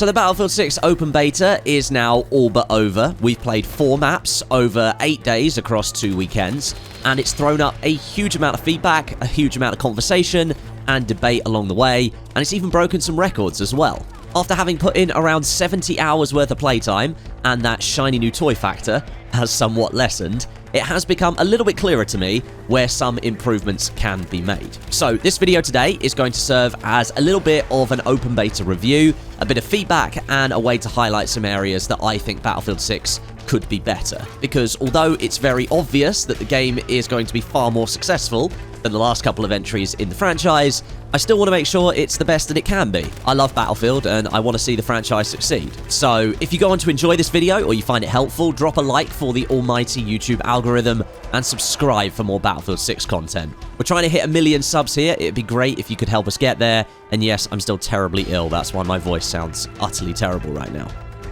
So the Battlefield 6 open beta is now all but over. We've played 4 maps over 8 days across 2 weekends, and it's thrown up a huge amount of feedback, a huge amount of conversation and debate along the way, and it's even broken some records as well. After having put in around 70 hours worth of playtime, and that shiny new toy factor has somewhat lessened, it has become a little bit clearer to me where some improvements can be made. So this video today is going to serve as a little bit of an open beta review, a bit of feedback, and a way to highlight some areas that I think Battlefield 6 could be better. Because although it's very obvious that the game is going to be far more successful than the last couple of entries in the franchise, I still want to make sure it's the best that it can be. I love Battlefield and I want to see the franchise succeed. So if you go on to enjoy this video or you find it helpful, drop a like for the almighty YouTube algorithm and subscribe for more Battlefield 6 content. We're trying to hit 1 million subs here. It'd be great if you could help us get there. And yes, I'm still terribly ill. That's why my voice sounds utterly terrible right now.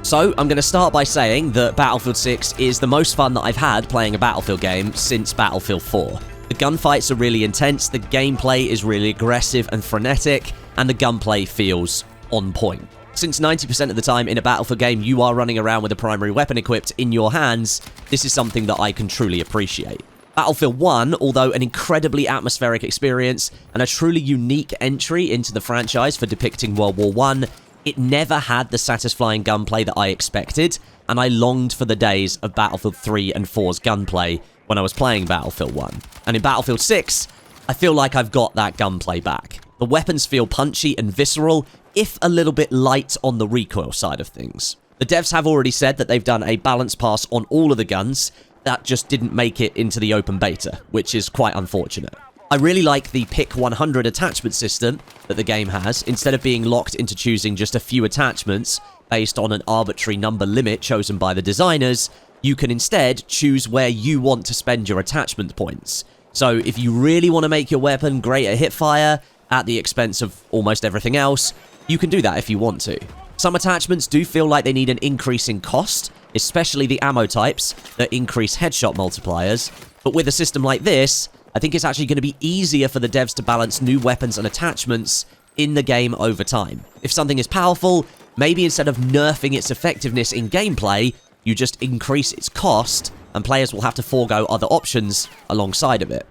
So, I'm going to start by saying that Battlefield 6 is the most fun that I've had playing a Battlefield game since Battlefield 4. The gunfights are really intense, the gameplay is really aggressive and frenetic, and the gunplay feels on point. Since 90% of the time in a Battlefield game you are running around with a primary weapon equipped in your hands, this is something that I can truly appreciate. Battlefield 1, although an incredibly atmospheric experience and a truly unique entry into the franchise for depicting World War I, it never had the satisfying gunplay that I expected, and I longed for the days of Battlefield 3 and 4's gunplay when I was playing Battlefield 1. And in Battlefield 6, I feel like I've got that gunplay back. The weapons feel punchy and visceral, if a little bit light on the recoil side of things. The devs have already said that they've done a balance pass on all of the guns, that just didn't make it into the open beta, which is quite unfortunate. I really like the pick 100 attachment system that the game has. Instead of being locked into choosing just a few attachments based on an arbitrary number limit chosen by the designers, you can instead choose where you want to spend your attachment points. So if you really want to make your weapon great at hipfire at the expense of almost everything else, you can do that if you want to. Some attachments do feel like they need an increase in cost, especially the ammo types that increase headshot multipliers, but with a system like this, I think it's actually going to be easier for the devs to balance new weapons and attachments in the game over time. If something is powerful, maybe instead of nerfing its effectiveness in gameplay, you just increase its cost, and players will have to forego other options alongside of it.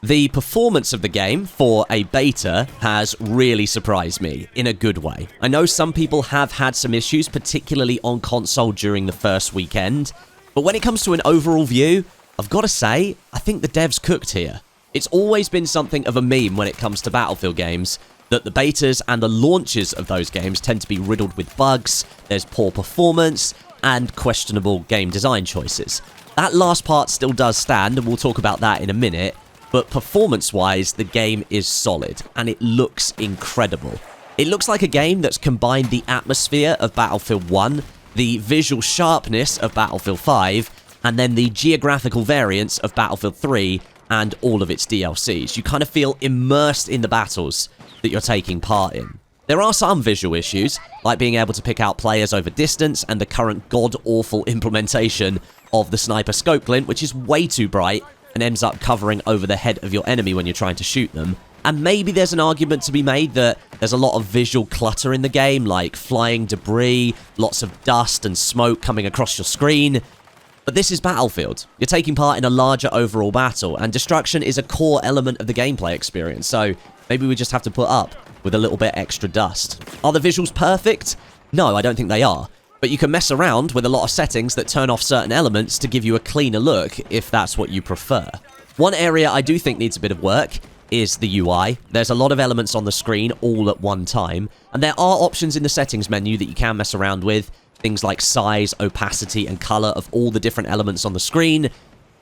The performance of the game for a beta has really surprised me in a good way. I know some people have had some issues, particularly on console during the first weekend, but when it comes to an overall view, I've got to say, I think the devs cooked here. It's always been something of a meme when it comes to Battlefield games, that the betas and the launches of those games tend to be riddled with bugs, there's poor performance, and questionable game design choices. That last part still does stand, and we'll talk about that in a minute, but performance-wise, the game is solid, and it looks incredible. It looks like a game that's combined the atmosphere of Battlefield 1, the visual sharpness of Battlefield 5, and then the geographical variants of Battlefield 3 and all of its DLCs. You kind of feel immersed in the battles that you're taking part in. There are some visual issues, like being able to pick out players over distance and the current god-awful implementation of the sniper scope glint, which is way too bright and ends up covering over the head of your enemy when you're trying to shoot them. And maybe there's an argument to be made that there's a lot of visual clutter in the game, like flying debris, lots of dust and smoke coming across your screen. But this is Battlefield. You're taking part in a larger overall battle, and destruction is a core element of the gameplay experience, so maybe we just have to put up with a little bit extra dust. Are the visuals perfect? No, I don't think they are. But you can mess around with a lot of settings that turn off certain elements to give you a cleaner look, if that's what you prefer. One area I do think needs a bit of work is the UI. There's a lot of elements on the screen all at one time, and there are options in the settings menu that you can mess around with, things like size, opacity, and color of all the different elements on the screen,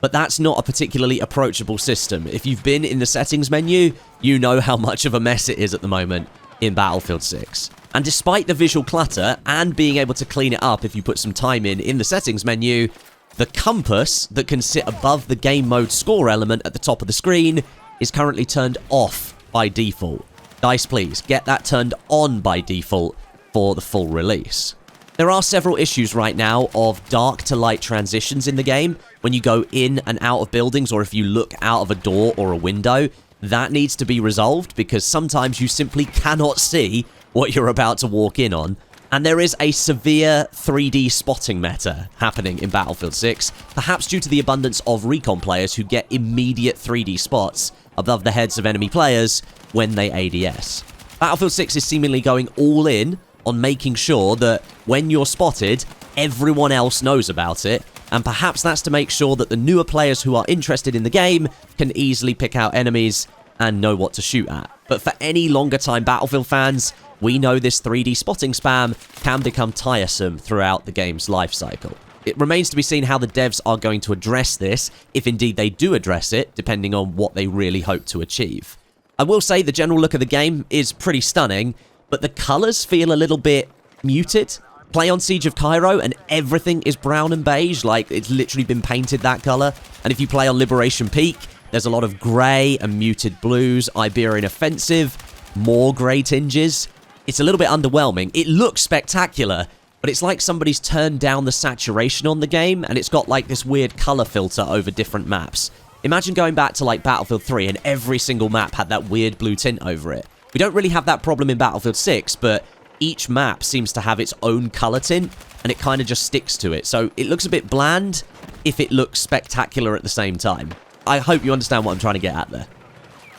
but that's not a particularly approachable system. If you've been in the settings menu, you know how much of a mess it is at the moment in Battlefield 6. And despite the visual clutter and being able to clean it up if you put some time in the settings menu, the compass that can sit above the game mode score element at the top of the screen is currently turned off by default. DICE, please, get that turned on by default for the full release. There are several issues right now of dark to light transitions in the game. When you go in and out of buildings, or if you look out of a door or a window, that needs to be resolved because sometimes you simply cannot see what you're about to walk in on. And there is a severe 3D spotting meta happening in Battlefield 6, perhaps due to the abundance of recon players who get immediate 3D spots above the heads of enemy players when they ADS. Battlefield 6 is seemingly going all in on making sure that when you're spotted, everyone else knows about it, and perhaps that's to make sure that the newer players who are interested in the game can easily pick out enemies and know what to shoot at. But for any longer time Battlefield fans, we know this 3D spotting spam can become tiresome throughout the game's lifecycle. It remains to be seen how the devs are going to address this, if indeed they do address it, depending on what they really hope to achieve. I will say the general look of the game is pretty stunning, but the colours feel a little bit muted. Play on Siege of Cairo and everything is brown and beige, like it's literally been painted that colour. And if you play on Liberation Peak, there's a lot of grey and muted blues, Iberian Offensive, more grey tinges. It's a little bit underwhelming. It looks spectacular, but it's like somebody's turned down the saturation on the game and it's got like this weird colour filter over different maps. Imagine going back to like Battlefield 3 and every single map had that weird blue tint over it. We don't really have that problem in Battlefield 6, but each map seems to have its own colour tint and it kind of just sticks to it. So it looks a bit bland if it looks spectacular at the same time. I hope you understand what I'm trying to get at there.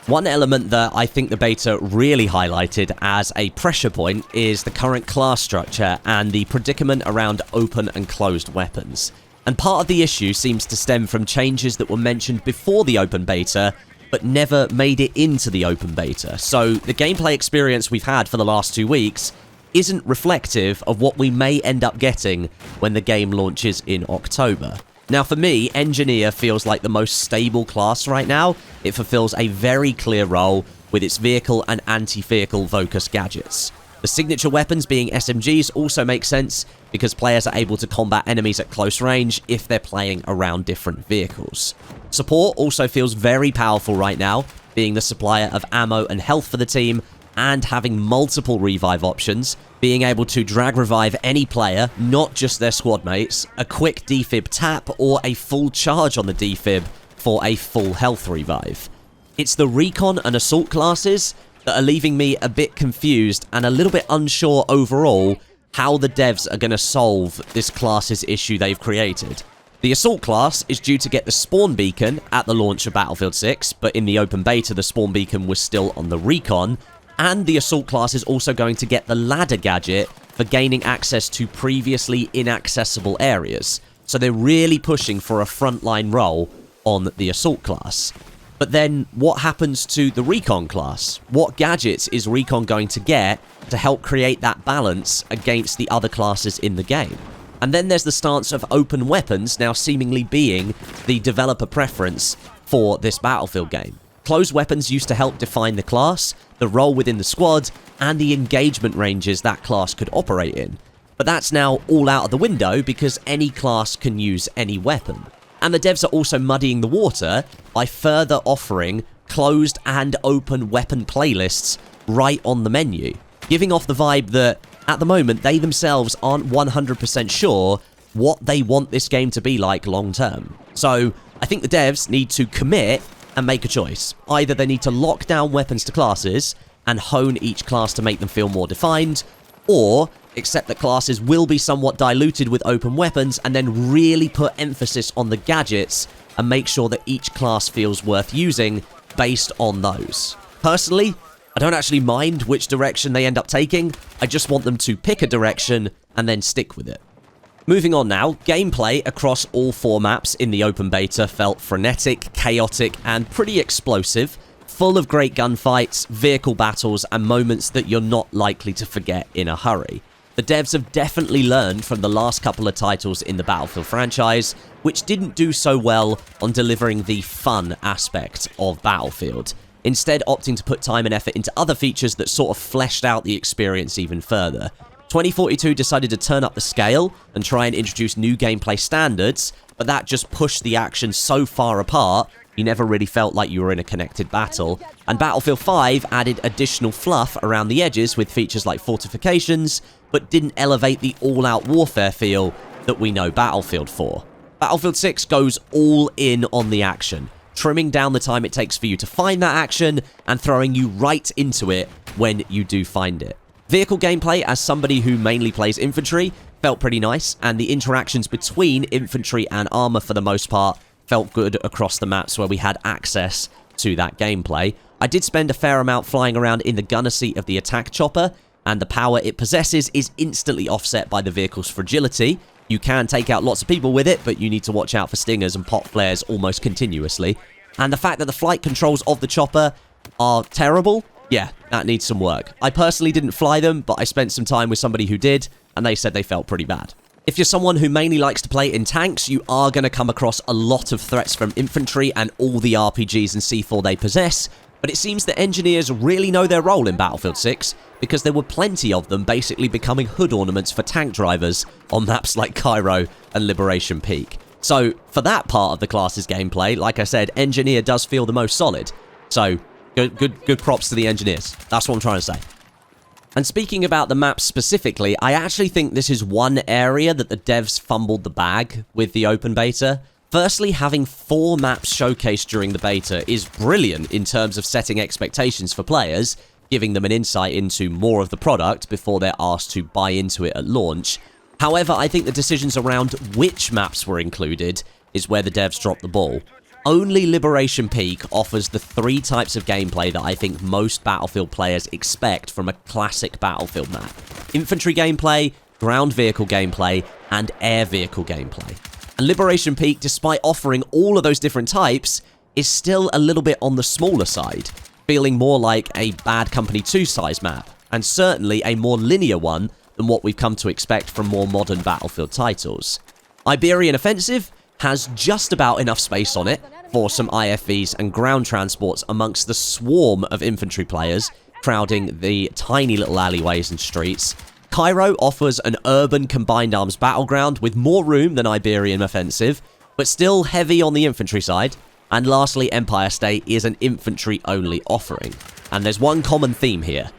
One element that I think the beta really highlighted as a pressure point is the current class structure and the predicament around open and closed weapons. And part of the issue seems to stem from changes that were mentioned before the open beta, but never made it into the open beta. So the gameplay experience we've had for the last 2 weeks isn't reflective of what we may end up getting when the game launches in October. Now for me, Engineer feels like the most stable class right now. It fulfills a very clear role with its vehicle and anti-vehicle focus gadgets. The signature weapons being SMGs also make sense because players are able to combat enemies at close range if they're playing around different vehicles. Support also feels very powerful right now, being the supplier of ammo and health for the team, and having multiple revive options, being able to drag revive any player, not just their squad mates, a quick defib tap, or a full charge on the defib for a full health revive. It's the recon and assault classes that are leaving me a bit confused and a little bit unsure overall how the devs are going to solve this class's issue they've created. The assault class is due to get the spawn beacon at the launch of Battlefield 6, but in the open beta the spawn beacon was still on the recon, and the assault class is also going to get the ladder gadget for gaining access to previously inaccessible areas. So they're really pushing for a frontline role on the assault class. But then what happens to the recon class? What gadgets is recon going to get to help create that balance against the other classes in the game? And then there's the stance of open weapons now seemingly being the developer preference for this Battlefield game. Closed weapons used to help define the class, the role within the squad, and the engagement ranges that class could operate in. But that's now all out of the window because any class can use any weapon. And the devs are also muddying the water by further offering closed and open weapon playlists right on the menu, giving off the vibe that, at the moment, they themselves aren't 100% sure what they want this game to be like long term. So, I think the devs need to commit and make a choice. Either they need to lock down weapons to classes and hone each class to make them feel more defined, or accept that classes will be somewhat diluted with open weapons and then really put emphasis on the gadgets and make sure that each class feels worth using based on those. Personally, I don't actually mind which direction they end up taking, I just want them to pick a direction and then stick with it. Moving on now, gameplay across all 4 maps in the open beta felt frenetic, chaotic, and pretty explosive, full of great gunfights, vehicle battles, and moments that you're not likely to forget in a hurry. The devs have definitely learned from the last couple of titles in the Battlefield franchise, which didn't do so well on delivering the fun aspect of Battlefield, instead opting to put time and effort into other features that sort of fleshed out the experience even further. 2042 decided to turn up the scale and try and introduce new gameplay standards, but that just pushed the action so far apart, you never really felt like you were in a connected battle. And Battlefield 5 added additional fluff around the edges with features like fortifications, but didn't elevate the all-out warfare feel that we know Battlefield for. Battlefield 6 goes all in on the action, trimming down the time it takes for you to find that action and throwing you right into it when you do find it. Vehicle gameplay, as somebody who mainly plays infantry, felt pretty nice, and the interactions between infantry and armor for the most part felt good across the maps where we had access to that gameplay. I did spend a fair amount flying around in the gunner seat of the attack chopper, and the power it possesses is instantly offset by the vehicle's fragility. You can take out lots of people with it, but you need to watch out for stingers and pot flares almost continuously. And the fact that the flight controls of the chopper are terrible, yeah, that needs some work. I personally didn't fly them, but I spent some time with somebody who did, and they said they felt pretty bad. If you're someone who mainly likes to play in tanks, you are going to come across a lot of threats from infantry and all the RPGs and C4 they possess, but it seems that engineers really know their role in Battlefield 6, because there were plenty of them basically becoming hood ornaments for tank drivers on maps like Cairo and Liberation Peak. So, for that part of the class's gameplay, like I said, Engineer does feel the most solid. So, good props to the engineers. That's what I'm trying to say. And speaking about the maps specifically, I actually think this is one area that the devs fumbled the bag with the open beta. Firstly, having 4 maps showcased during the beta is brilliant in terms of setting expectations for players, giving them an insight into more of the product before they're asked to buy into it at launch. However, I think the decisions around which maps were included is where the devs dropped the ball. Only Liberation Peak offers the 3 types of gameplay that I think most Battlefield players expect from a classic Battlefield map. Infantry gameplay, ground vehicle gameplay, and air vehicle gameplay. And Liberation Peak, despite offering all of those different types, is still a little bit on the smaller side, feeling more like a Bad Company 2 size map, and certainly a more linear one than what we've come to expect from more modern Battlefield titles. Iberian Offensive has just about enough space on it for some IFVs and ground transports amongst the swarm of infantry players crowding the tiny little alleyways and streets. Cairo offers an urban combined arms battleground with more room than Iberian Offensive, but still heavy on the infantry side. And lastly, Empire State is an infantry-only offering. And there's one common theme here: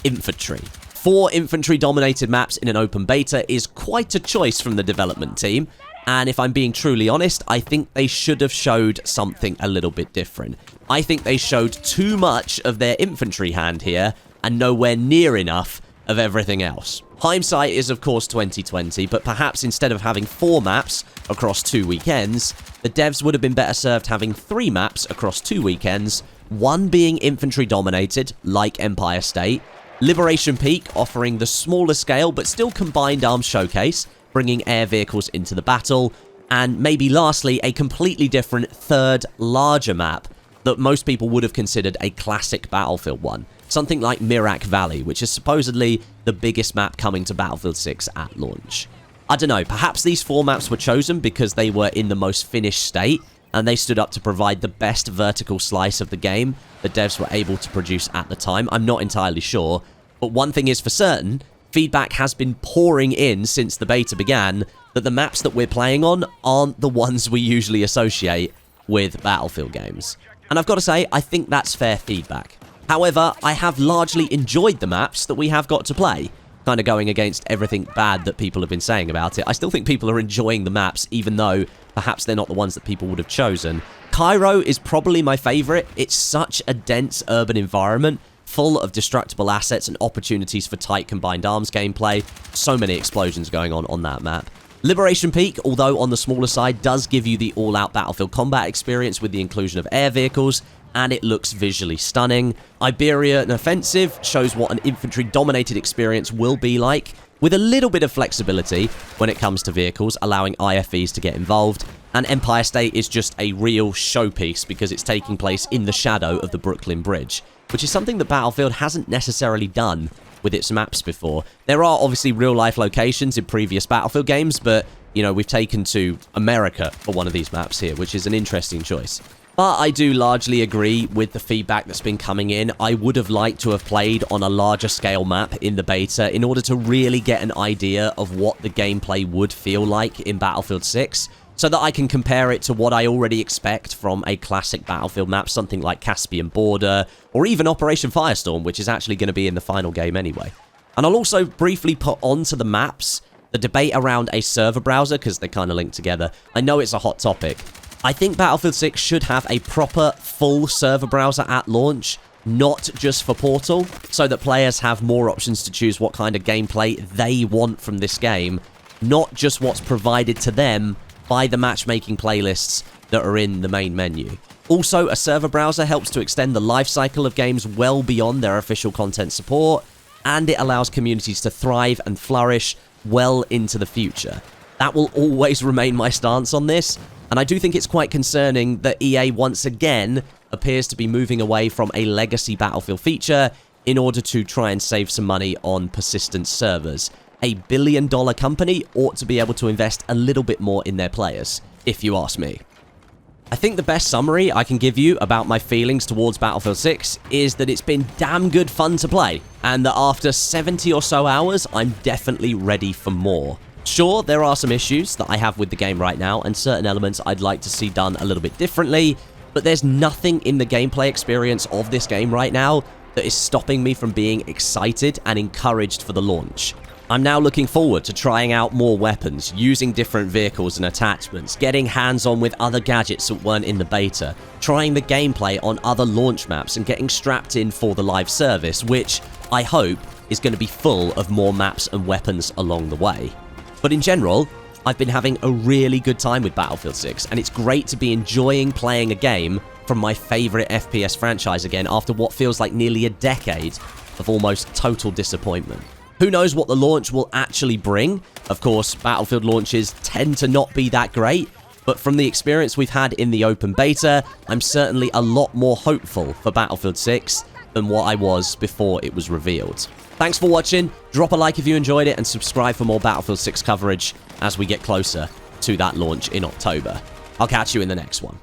infantry. 4 infantry-dominated maps in an open beta is quite a choice from the development team, and if I'm being truly honest, I think they should have showed something a little bit different. I think they showed too much of their infantry hand here, and nowhere near enough of everything else. Hindsight is of course 2020, but perhaps instead of having 4 maps across 2 weekends, the devs would have been better served having 3 maps across 2 weekends, 1 being infantry-dominated, like Empire State, Liberation Peak offering the smaller scale but still combined arms showcase, bringing air vehicles into the battle, and maybe lastly, a completely different 3rd, larger map that most people would have considered a classic Battlefield one. Something like Mirak Valley, which is supposedly the biggest map coming to Battlefield 6 at launch. I don't know, perhaps these 4 maps were chosen because they were in the most finished state, and they stood up to provide the best vertical slice of the game the devs were able to produce at the time. I'm not entirely sure, but one thing is for certain: feedback has been pouring in since the beta began that the maps that we're playing on aren't the ones we usually associate with Battlefield games. And I've got to say, I think that's fair feedback. However, I have largely enjoyed the maps that we have got to play, kind of going against everything bad that people have been saying about it. I still think people are enjoying the maps, even though perhaps they're not the ones that people would have chosen. Cairo is probably my favourite. It's such a dense urban environment, full of destructible assets and opportunities for tight combined arms gameplay. So many explosions going on that map. Liberation Peak, although on the smaller side, does give you the all-out Battlefield combat experience with the inclusion of air vehicles, and it looks visually stunning. Iberian Offensive shows what an infantry-dominated experience will be like, with a little bit of flexibility when it comes to vehicles, allowing IFVs to get involved. And Empire State is just a real showpiece because it's taking place in the shadow of the Brooklyn Bridge, which is something that Battlefield hasn't necessarily done with its maps before. There are obviously real-life locations in previous Battlefield games, but, you know, we've taken to America for one of these maps here, which is an interesting choice. But I do largely agree with the feedback that's been coming in. I would have liked to have played on a larger scale map in the beta in order to really get an idea of what the gameplay would feel like in Battlefield 6, so that I can compare it to what I already expect from a classic Battlefield map, something like Caspian Border, or even Operation Firestorm, which is actually going to be in the final game anyway. And I'll also briefly put onto the maps the debate around a server browser, because they kind of link together. I know it's a hot topic. I think Battlefield 6 should have a proper, full server browser at launch, not just for Portal, so that players have more options to choose what kind of gameplay they want from this game, not just what's provided to them by the matchmaking playlists that are in the main menu. Also, a server browser helps to extend the lifecycle of games well beyond their official content support, and it allows communities to thrive and flourish well into the future. That will always remain my stance on this, and I do think it's quite concerning that EA once again appears to be moving away from a legacy Battlefield feature in order to try and save some money on persistent servers. A billion-dollar company ought to be able to invest a little bit more in their players, if you ask me. I think the best summary I can give you about my feelings towards Battlefield 6 is that it's been damn good fun to play, and that after 70 or so hours, I'm definitely ready for more. Sure, there are some issues that I have with the game right now, and certain elements I'd like to see done a little bit differently, but there's nothing in the gameplay experience of this game right now that is stopping me from being excited and encouraged for the launch. I'm now looking forward to trying out more weapons, using different vehicles and attachments, getting hands-on with other gadgets that weren't in the beta, trying the gameplay on other launch maps, and getting strapped in for the live service, which I hope is going to be full of more maps and weapons along the way. But in general, I've been having a really good time with Battlefield 6, and it's great to be enjoying playing a game from my favorite FPS franchise again after what feels like nearly a decade of almost total disappointment. Who knows what the launch will actually bring? Of course, Battlefield launches tend to not be that great, but from the experience we've had in the open beta, I'm certainly a lot more hopeful for Battlefield 6 than what I was before it was revealed. Thanks for watching, drop a like if you enjoyed it, and subscribe for more Battlefield 6 coverage as we get closer to that launch in October. I'll catch you in the next one.